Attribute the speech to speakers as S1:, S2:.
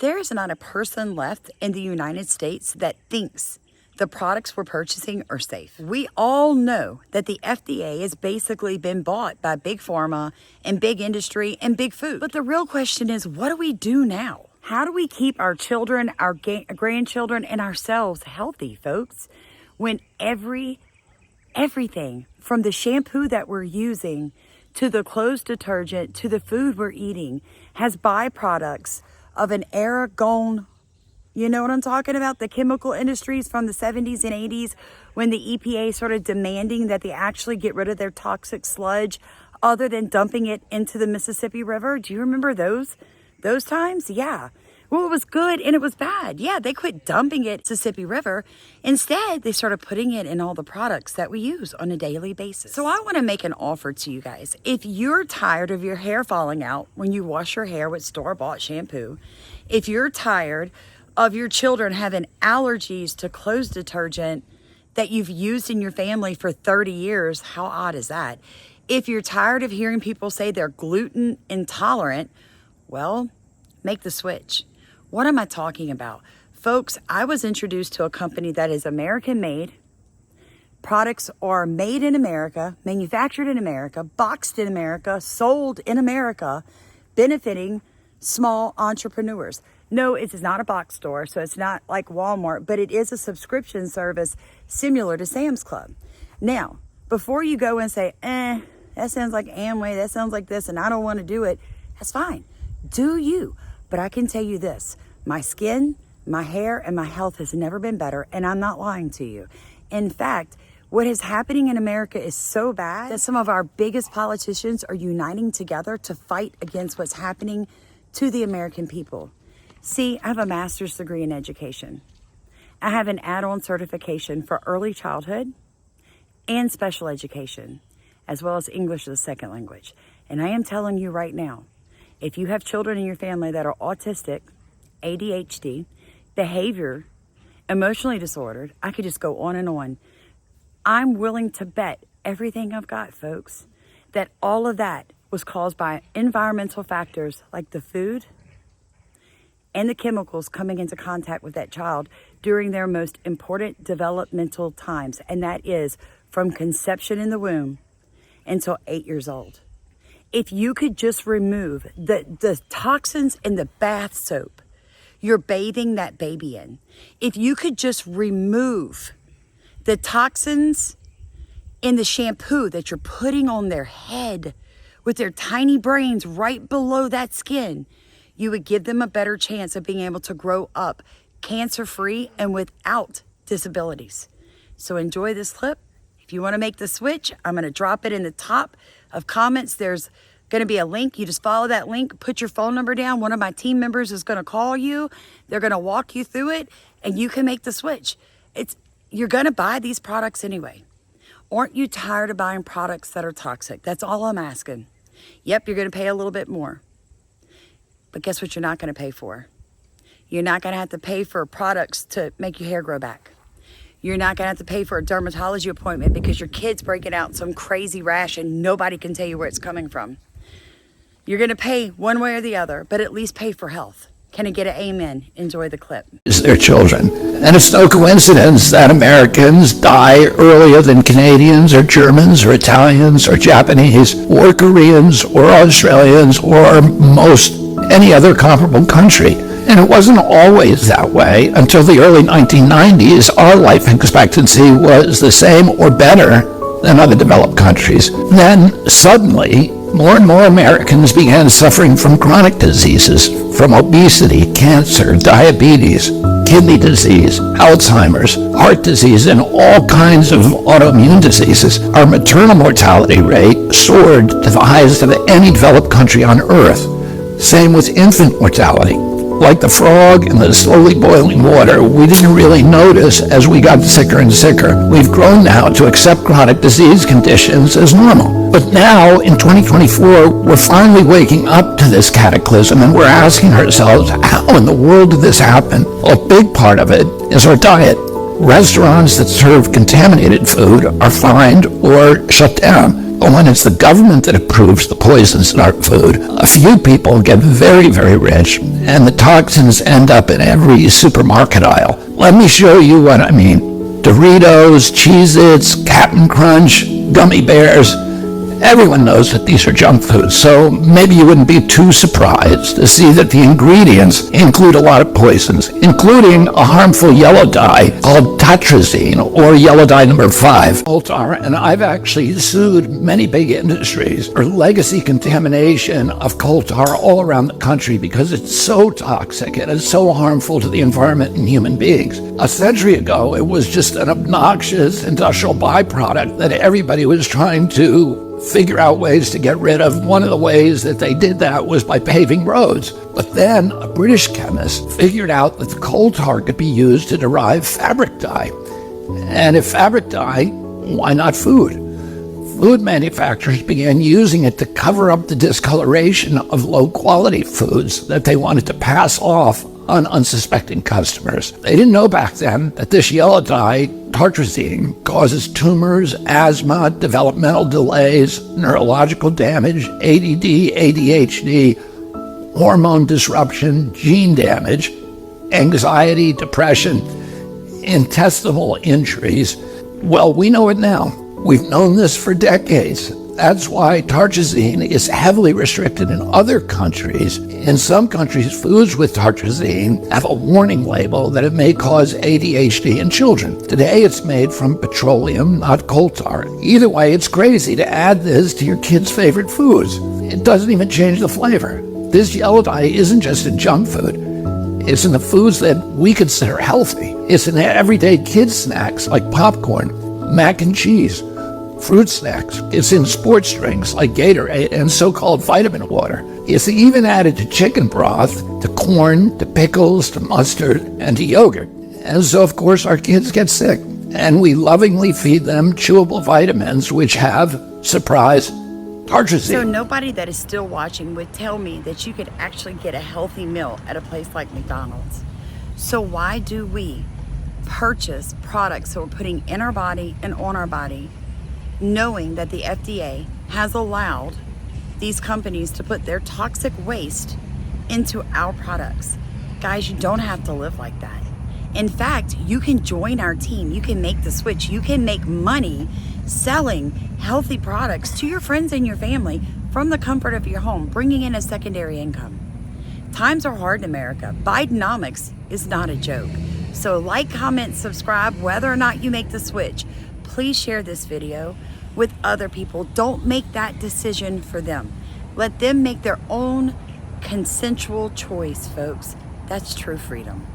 S1: There is not a person left in the United States that thinks the products we're purchasing are safe. We all know that the FDA has basically been bought by big pharma and big industry and big food. But the real question is, what do we do now? How do we keep our children, our grandchildren, and ourselves healthy, folks, when everything from the shampoo that we're using to the clothes detergent to the food we're eating has byproducts of an era gone? You know what I'm talking about? The chemical industries from the 70s and 80s, when the EPA started demanding that they actually get rid of their toxic sludge other than dumping it into the Mississippi River. Do you remember those times? Yeah. Well, it was good and it was bad. Yeah, they quit dumping it in the Mississippi River. Instead, they started putting it in all the products that we use on a daily basis. So I want to make an offer to you guys. If you're tired of your hair falling out when you wash your hair with store-bought shampoo, if you're tired of your children having allergies to clothes detergent that you've used in your family for 30 years, how odd is that? If you're tired of hearing people say they're gluten intolerant, well, make the switch. What am I talking about? Folks, I was introduced to a company that is American made. Products are made in America, manufactured in America, boxed in America, sold in America, benefiting small entrepreneurs. No, it is not a box store, so it's not like Walmart, but it is a subscription service similar to Sam's Club. Now, before you go and say, that sounds like Amway, that sounds like this, and I don't want to do it, that's fine. Do you? But I can tell you this, my skin, my hair, and my health has never been better, and I'm not lying to you. In fact, what is happening in America is so bad that some of our biggest politicians are uniting together to fight against what's happening to the American people. See, I have a master's degree in education. I have an add-on certification for early childhood and special education, as well as English as a second language. And I am telling you right now, if you have children in your family that are autistic, ADHD, behavior, emotionally disordered, I could just go on and on. I'm willing to bet everything I've got, folks, that all of that was caused by environmental factors like the food and the chemicals coming into contact with that child during their most important developmental times. And that is from conception in the womb until 8 years old. If you could just remove the toxins in the bath soap you're bathing that baby in, if you could just remove the toxins in the shampoo that you're putting on their head with their tiny brains right below that skin, you would give them a better chance of being able to grow up cancer-free and without disabilities. So enjoy this clip. If you want to make the switch, I'm going to drop it in the top of comments. There's going to be a link. You just follow that link, put your phone number down. One of my team members is going to call you. They're going to walk you through it, and you can make the switch. You're going to buy these products anyway. Aren't you tired of buying products that are toxic? That's all I'm asking. Yep, you're going to pay a little bit more. But guess what you're not going to pay for? You're not going to have to pay for products to make your hair grow back. You're not going to have to pay for a dermatology appointment because your kid's breaking out some crazy rash and nobody can tell you where it's coming from. You're going to pay one way or the other, but at least pay for health. Can I get an amen? Enjoy the clip.
S2: Their children. And it's no coincidence that Americans die earlier than Canadians or Germans or Italians or Japanese or Koreans or Australians or most any other comparable country. And it wasn't always that way. Until the early 1990s, our life expectancy was the same or better than other developed countries. Then, suddenly, more and more Americans began suffering from chronic diseases, from obesity, cancer, diabetes, kidney disease, Alzheimer's, heart disease, and all kinds of autoimmune diseases. Our maternal mortality rate soared to the highest of any developed country on earth. Same with infant mortality. Like the frog in the slowly boiling water, we didn't really notice as we got sicker and sicker. We've grown now to accept chronic disease conditions as normal. But now, in 2024, we're finally waking up to this cataclysm and we're asking ourselves, how in the world did this happen? Well, a big part of it is our diet. Restaurants that serve contaminated food are fined or shut down. But when it's the government that approves the poisons in our food, a few people get very, very rich, and the toxins end up in every supermarket aisle. Let me show you what I mean. Doritos, Cheez-Its, Cap'n Crunch, gummy bears. Everyone knows that these are junk foods, so maybe you wouldn't be too surprised to see that the ingredients include a lot of poisons, including a harmful yellow dye called tetrazine, or yellow dye number 5. Coal tar, and I've actually sued many big industries for legacy contamination of coal tar all around the country because it's so toxic and it's so harmful to the environment and human beings. A century ago, it was just an obnoxious industrial byproduct that everybody was trying to figure out ways to get rid of. One of the ways that they did that was by paving roads. But then a British chemist figured out that the coal tar could be used to derive fabric dye. And if fabric dye, why not food? Food manufacturers began using it to cover up the discoloration of low-quality foods that they wanted to pass off on unsuspecting customers. They didn't know back then that this yellow dye, tartrazine, causes tumors, asthma, developmental delays, neurological damage, ADD, ADHD, hormone disruption, gene damage, anxiety, depression, intestinal injuries. Well, we know it now. We've known this for decades. That's why tartrazine is heavily restricted in other countries. In some countries, foods with tartrazine have a warning label that it may cause ADHD in children. Today, it's made from petroleum, not coal tar. Either way, it's crazy to add this to your kids' favorite foods. It doesn't even change the flavor. This yellow dye isn't just in junk food. It's in the foods that we consider healthy. It's in everyday kids' snacks like popcorn, mac and cheese, fruit snacks. It's in sports drinks like Gatorade and so-called vitamin water. It's even added to chicken broth, to corn, to pickles, to mustard, and to yogurt. And so, of course, our kids get sick. And we lovingly feed them chewable vitamins which have, surprise, tartrazine.
S1: So nobody that is still watching would tell me that you could actually get a healthy meal at a place like McDonald's. So why do we purchase products that we're putting in our body and on our body, knowing that the FDA has allowed these companies to put their toxic waste into our products? Guys, you don't have to live like that. In fact, you can join our team. You can make the switch. You can make money selling healthy products to your friends and your family from the comfort of your home, bringing in a secondary income. Times are hard in America. Bidenomics is not a joke. So like, comment, subscribe, whether or not you make the switch. Please share this video with other people. Don't make that decision for them. Let them make their own consensual choice, folks. That's true freedom.